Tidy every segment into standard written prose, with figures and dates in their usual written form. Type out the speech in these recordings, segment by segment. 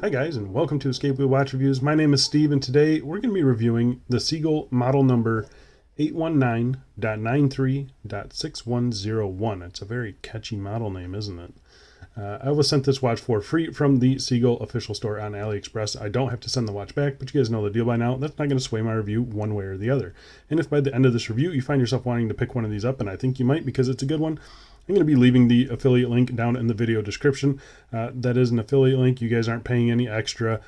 Hi guys, and welcome to Escape Wheel Watch Reviews. My name is Steve, and today we're going to be reviewing the Seagull model number 819.93.6101. It's a very catchy model name, isn't it? I was sent this watch for free from the Seagull official store on AliExpress. I don't have to send the watch back, but you guys know the deal by now. That's not going to sway my review one way or the other. And if by the end of this review you find yourself wanting to pick one of these up, and I think you might because it's a good one, I'm going to be leaving the affiliate link down in the video description. That is an affiliate link. You guys aren't paying any extra.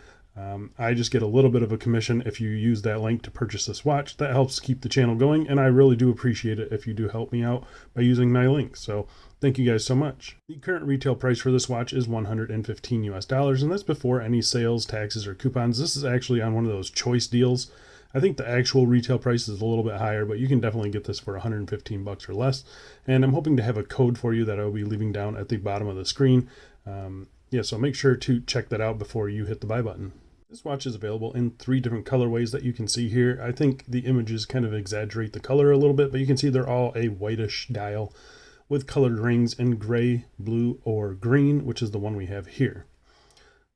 I just get a little bit of a commission if you use that link to purchase this watch. That helps keep the channel going, and I really do appreciate it if you do help me out by using my link. So thank you guys so much. The current retail price for this watch is $115 US, and that's before any sales, taxes, or coupons. This is actually on one of those choice deals. I think the actual retail price is a little bit higher, but you can definitely get this for 115 bucks or less. And I'm hoping to have a code for you that I'll be leaving down at the bottom of the screen. So make sure to check that out before you hit the buy button. This watch is available in 3 different colorways that you can see here. I think the images kind of exaggerate the color a little bit, but you can see they're all a whitish dial with colored rings in gray, blue, or green, which is the one we have here.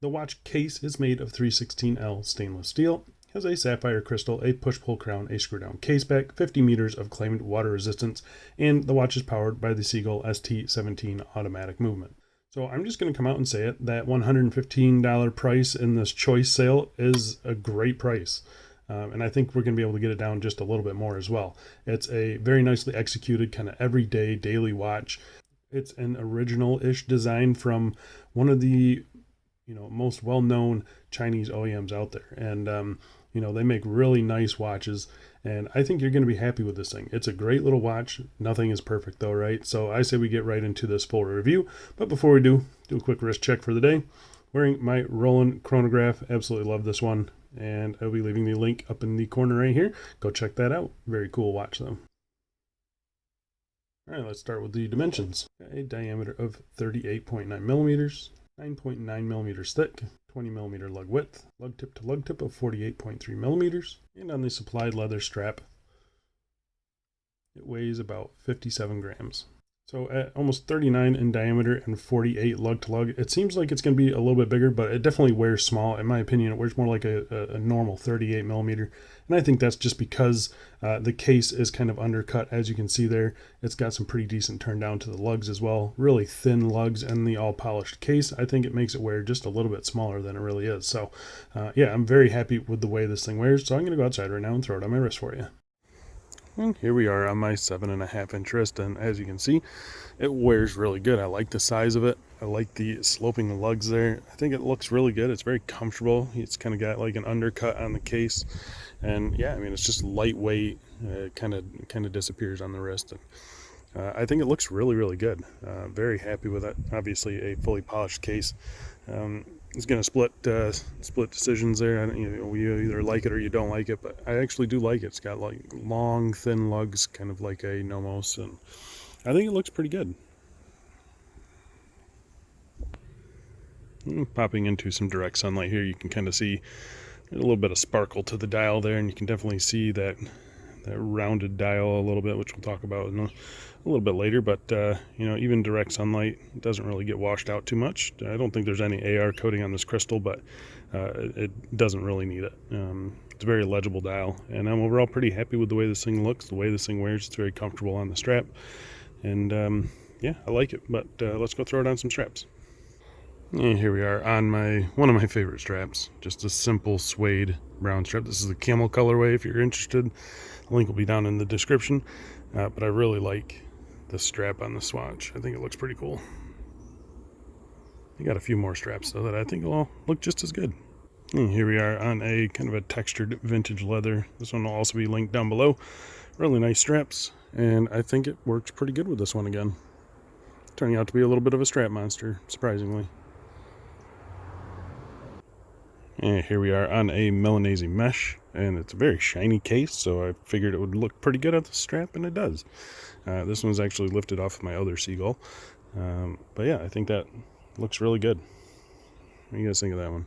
The watch case is made of 316L stainless steel, has a sapphire crystal, a push-pull crown, a screw-down case back, 50 meters of claimed water resistance, and the watch is powered by the Seagull ST17 automatic movement. So I'm just going to come out and say it, that $115 price in this choice sale is a great price. And I think we're going to be able to get it down just a little bit more as well. It's a very nicely executed kind of everyday daily watch. It's an original-ish design from one of the most well-known Chinese OEMs out there. And they make really nice watches, and I think you're going to be happy with this thing. It's a great little watch. Nothing is perfect though, right? So I say we get right into this full review. But before we do a quick wrist check for the day. Wearing my Roland chronograph. Absolutely love this one. And I'll be leaving the link up in the corner right here. Go check that out. Very cool watch though. All right, let's start with the dimensions. A diameter of 38.9 millimeters. 9.9 millimeters thick, 20 millimeter lug width, lug tip to lug tip of 48.3 millimeters, and on the supplied leather strap, it weighs about 57 grams. So at almost 39 in diameter and 48 lug to lug, it seems like it's going to be a little bit bigger, but it definitely wears small. In my opinion, it wears more like a normal 38 millimeter. And I think that's just because the case is kind of undercut. As you can see there, it's got some pretty decent turn down to the lugs as well. Really thin lugs and the all polished case. I think it makes it wear just a little bit smaller than it really is. So I'm very happy with the way this thing wears. So I'm going to go outside right now and throw it on my wrist for you. And here we are on my 7.5 inch wrist, and as you can see, it wears really good. I like the size of it. I like the sloping lugs there. I think it looks really good. It's very comfortable. It's kind of got like an undercut on the case, and it's just lightweight. Kind of disappears on the wrist, and I think it looks really, really good. Very happy with it. Obviously, a fully polished case. It's going to split decisions there. You either like it or you don't like it, but I actually do like it. It's got like long, thin lugs, kind of like a Nomos, and I think it looks pretty good. Popping into some direct sunlight here, you can kind of see a little bit of sparkle to the dial there, and you can definitely see that rounded dial a little bit, which we'll talk about in a little bit later. But even direct sunlight doesn't really get washed out too much. I don't think there's any AR coating on this crystal, but it doesn't really need it. It's a very legible dial, and I'm overall pretty happy with the way this thing looks, the way this thing wears. It's very comfortable on the strap, and I like it. But let's go throw it on some straps. And here we are on one of my favorite straps, just a simple suede brown strap. This is the camel colorway if you're interested. The link will be down in the description, but I really like the strap on the watch. I think it looks pretty cool. I got a few more straps though that I think will all look just as good. And here we are on a kind of a textured vintage leather. This one will also be linked down below. Really nice straps, and I think it works pretty good with this one again. Turning out to be a little bit of a strap monster, surprisingly. And here we are on a Milanese mesh, and it's a very shiny case, so I figured it would look pretty good at the strap, and it does. This one's actually lifted off of my other Seagull. But yeah, I think that looks really good. What do you guys think of that one?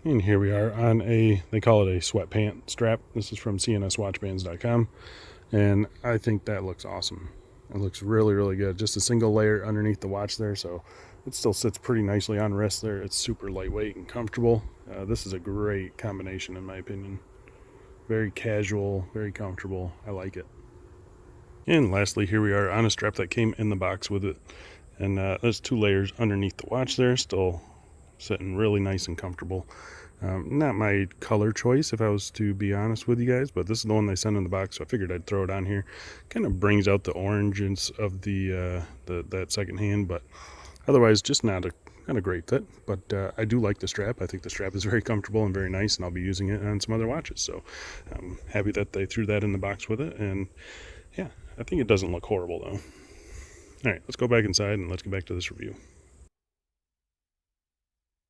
And here we are on they call it a sweatpant strap. This is from chinesewatches.com, and I think that looks awesome. It looks really, really good. Just a single layer underneath the watch there, so It still sits pretty nicely on wrist there. It's super lightweight and comfortable. This is a great combination in my opinion. Very casual, very comfortable. I like it. And lastly, here we are on a strap that came in the box with it. And there's 2 layers underneath the watch there, still sitting really nice and comfortable. Not my color choice, if I was to be honest with you guys, but this is the one they sent in the box, so I figured I'd throw it on here. Kind of brings out the oranges of that second hand, but otherwise just not a great fit. But I do like the strap. I think the strap is very comfortable and very nice, and I'll be using it on some other watches. So I'm happy that they threw that in the box with it. And yeah, I think it doesn't look horrible though. All right, let's go back inside and let's get back to this review.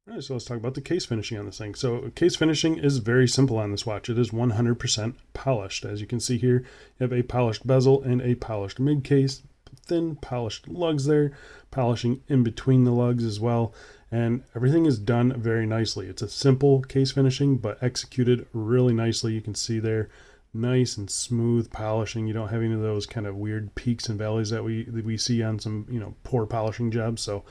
All right, so let's talk about the case finishing on this thing. So case finishing is very simple on this watch. It is 100% polished. As you can see here, you have a polished bezel and a polished mid case, thin polished lugs there, polishing in between the lugs as well, and everything is done very nicely. It's a simple case finishing, but executed really nicely. You can see there, nice and smooth polishing. You don't have any of those kind of weird peaks and valleys that we see on some poor polishing jobs. So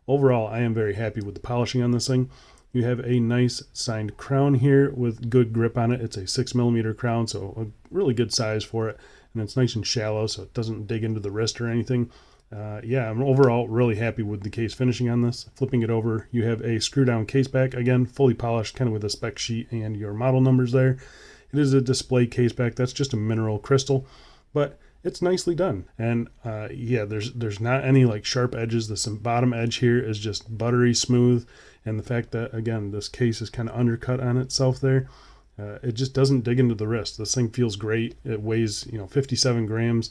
overall, I am very happy with the polishing on this thing. You have a nice signed crown here with good grip on it. It's a 6mm crown, so a really good size for it. And it's nice and shallow, so it doesn't dig into the wrist or anything. Yeah, I'm overall really happy with the case finishing on this. Flipping it over, you have a screw down case back. Again, fully polished, kind of with a spec sheet and your model numbers there. It is a display case back. That's just a mineral crystal, but it's nicely done. And yeah, there's not any like sharp edges. The bottom edge here is just buttery smooth, and the fact that again this case is kind of undercut on itself there, it just doesn't dig into the wrist. This thing feels great. It weighs 57 grams.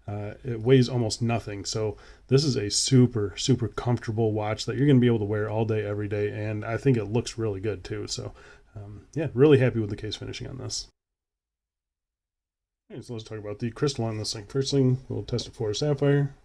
It weighs almost nothing. So this is a super comfortable watch that you're going to be able to wear all day every day, and I think it looks really good too. So yeah, really happy with the case finishing on this. Okay, so let's talk about the crystal on this thing. First thing, we'll test it for sapphire.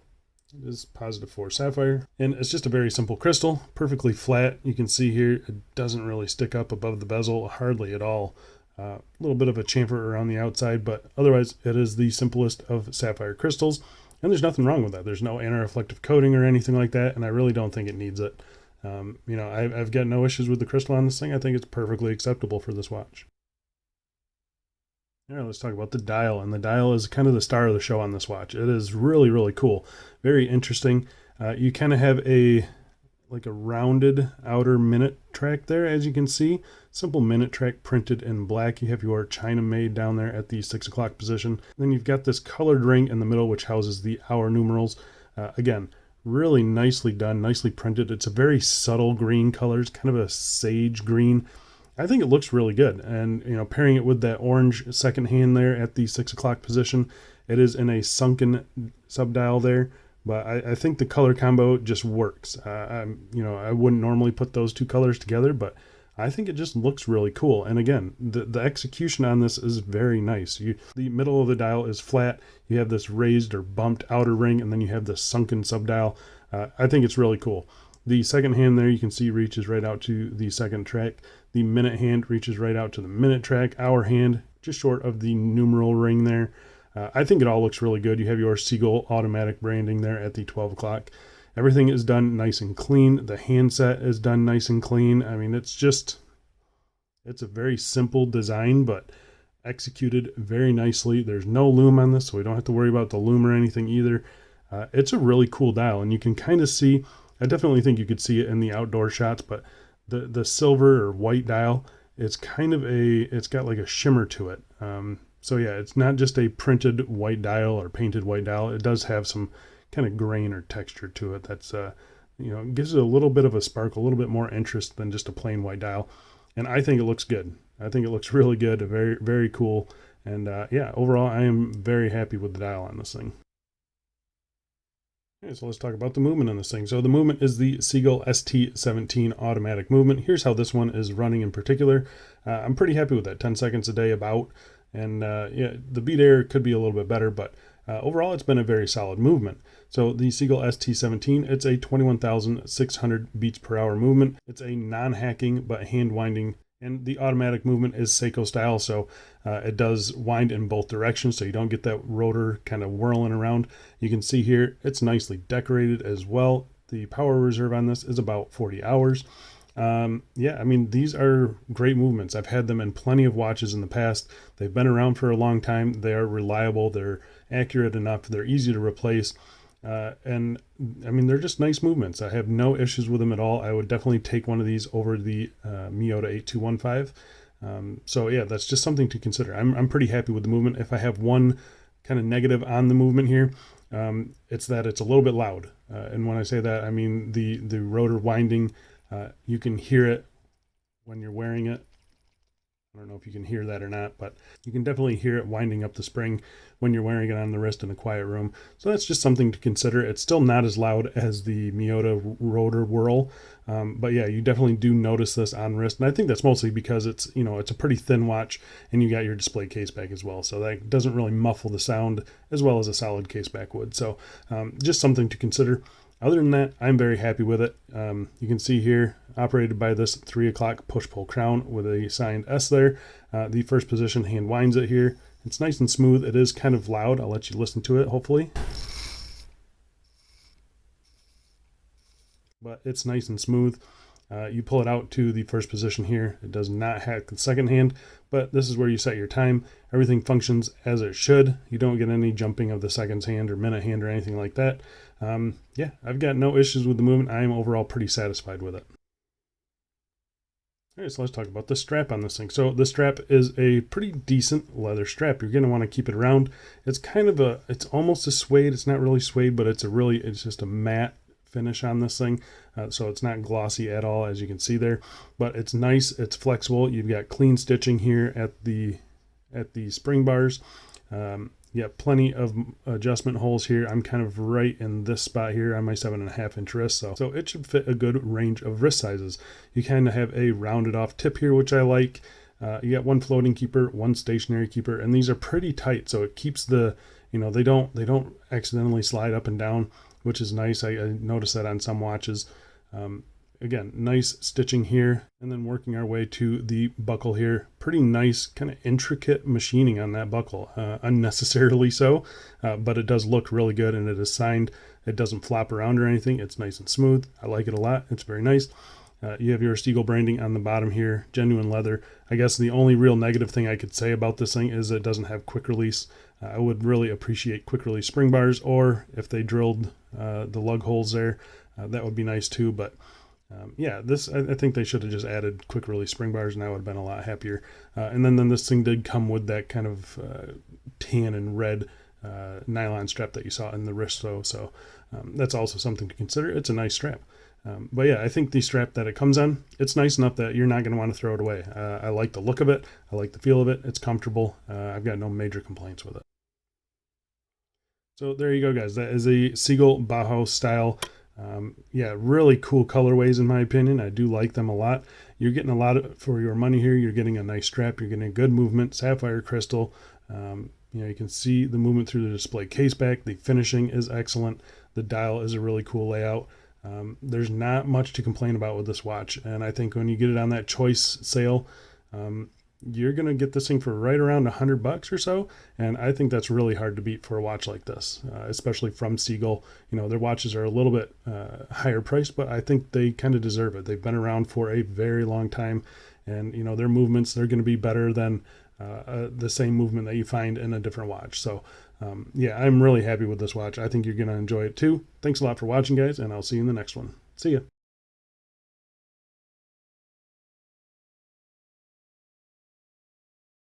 It is positive for sapphire, and it's just a very simple crystal, perfectly flat. You can see here it doesn't really stick up above the bezel, hardly at all. A little bit of a chamfer around the outside, but otherwise it is the simplest of sapphire crystals, and there's nothing wrong with that. There's no anti-reflective coating or anything like that, and I really don't think it needs it. I've got no issues with the crystal on this thing. I think it's perfectly acceptable for this watch. All right, let's talk about the dial, and the dial is kind of the star of the show on this watch. It is really cool, very interesting. You kind of have a rounded outer minute track there, as you can see. Simple minute track printed in black. You have your China made down there at the 6 o'clock position. Then you've got this colored ring in the middle, which houses the hour numerals. Again, really nicely done, nicely printed. It's a very subtle green color. It's kind of a sage green. I think it looks really good. And, pairing it with that orange second hand there at the 6 o'clock position, it is in a sunken subdial there. But I think the color combo just works. I wouldn't normally put those two colors together, but I think it just looks really cool. And again, the execution on this is very nice. The middle of the dial is flat. You have this raised or bumped outer ring, and then you have this sunken subdial. I think it's really cool. The second hand there, you can see, reaches right out to the second track. The minute hand reaches right out to the minute track. Hour hand, just short of the numeral ring there. I think it all looks really good. You have your Seagull automatic branding there at the 12 o'clock. Everything is done nice and clean. The handset is done nice and clean. I mean, it's a very simple design, but executed very nicely. There's no loom on this, so we don't have to worry about the loom or anything either. It's a really cool dial, and you can kind of see, I definitely think you could see it in the outdoor shots, but the silver or white dial, it's got like a shimmer to it. So yeah, it's not just a printed white dial or painted white dial. It does have some kind of grain or texture to it that's, gives it a little bit of a spark, a little bit more interest than just a plain white dial. And I think it looks good. I think it looks really good, very, very cool. And yeah, overall, I am very happy with the dial on this thing. Okay, so let's talk about the movement on this thing. So the movement is the Seagull ST17 automatic movement. Here's how this one is running in particular. I'm pretty happy with that, 10 seconds a day about. And yeah, the beat air could be a little bit better, but overall it's been a very solid movement. So the Seagull ST17, it's a 21,600 beats per hour movement. It's a non-hacking but hand winding, and the automatic movement is Seiko style, so it does wind in both directions, so you don't get that rotor kind of whirling around. You can see here it's nicely decorated as well. The power reserve on this is about 40 hours. Yeah, I mean, these are great movements. I've had them in plenty of watches in the past. They've been around for a long time. They're reliable. They're accurate enough. They're easy to replace. And I mean, they're just nice movements. I have no issues with them at all. I would definitely take one of these over the Miyota 8215. So yeah, that's just something to consider. I'm pretty happy with the movement. If I have one kind of negative on the movement here, it's that it's a little bit loud. And when I say that, I mean the rotor winding. You can hear it when you're wearing it. I don't know if you can hear that or not, but you can definitely hear it winding up the spring when you're wearing it on the wrist in a quiet room. So that's just something to consider. It's still not as loud as the Miyota rotor whirl, but yeah, you definitely do notice this on wrist. And I think that's mostly because it's, you know, it's a pretty thin watch and you got your display case back as well. So that doesn't really muffle the sound as well as a solid case back would. So just something to consider. Other than that, I'm very happy with it. You can see here, operated by this 3 o'clock push-pull crown with a signed S there. The first position hand winds it here. It's nice and smooth. It is kind of loud. I'll let you listen to it, hopefully. But it's nice and smooth. You pull it out to the first position here. It does not have the second hand, but this is where you set your time. Everything functions as it should. You don't get any jumping of the seconds hand or minute hand or anything like that. Yeah, I've got no issues with the movement. I am overall pretty satisfied with it. All right, so let's talk about the strap on this thing. So the strap is a pretty decent leather strap. You're going to want to keep it around. It's kind of it's almost a suede. It's not really suede, but it's just a matte finish on this thing. So it's not glossy at all, as you can see there, but it's nice. It's flexible. You've got clean stitching here at the spring bars. Yeah, plenty of adjustment holes here. I'm kind of right in this spot here on my 7.5 inch wrist. So it should fit a good range of wrist sizes. You kind of have a rounded off tip here, which I like. You got one floating keeper, one stationary keeper, and these are pretty tight. So it keeps the, you know, they don't accidentally slide up and down, which is nice. I noticed that on some watches. Again, nice stitching here, and then working our way to the buckle here. Pretty nice, kind of intricate machining on that buckle, unnecessarily so, but it does look really good, and it is signed. It doesn't flop around or anything. It's nice and smooth. I like it a lot. It's very nice. You have your Seagull branding on the bottom here, genuine leather. I guess the only real negative thing I could say about this thing is it doesn't have quick release. I would really appreciate quick release spring bars, or if they drilled the lug holes there, that would be nice too, but yeah, I think they should have just added quick release spring bars, and I would have been a lot happier. And then this thing did come with that kind of tan and red nylon strap that you saw in the wrist, though. So that's also something to consider. It's a nice strap. But yeah, I think the strap that it comes on, it's nice enough that you're not going to want to throw it away. I like the look of it. I like the feel of it. It's comfortable. I've got no major complaints with it. So there you go, guys. That is a Seagull Bauhaus style. Yeah, really cool colorways in my opinion. I do like them a lot. You're getting a lot for your money here. You're getting a nice strap. You're getting a good movement, sapphire crystal. You know, you can see the movement through the display case back. The finishing is excellent. The dial is a really cool layout. There's not much to complain about with this watch, and I think when you get it on that choice sale, you're gonna get this thing for right around $100 or so, and I think that's really hard to beat for a watch like this, especially from Seagull. You know, their watches are a little bit higher priced, but I think they kind of deserve it. They've been around for a very long time, and you know, their movements, they're going to be better than the same movement that you find in a different watch. So yeah, I'm really happy with this watch. I think you're going to enjoy it too. Thanks a lot for watching, guys, and I'll see you in the next one. See ya.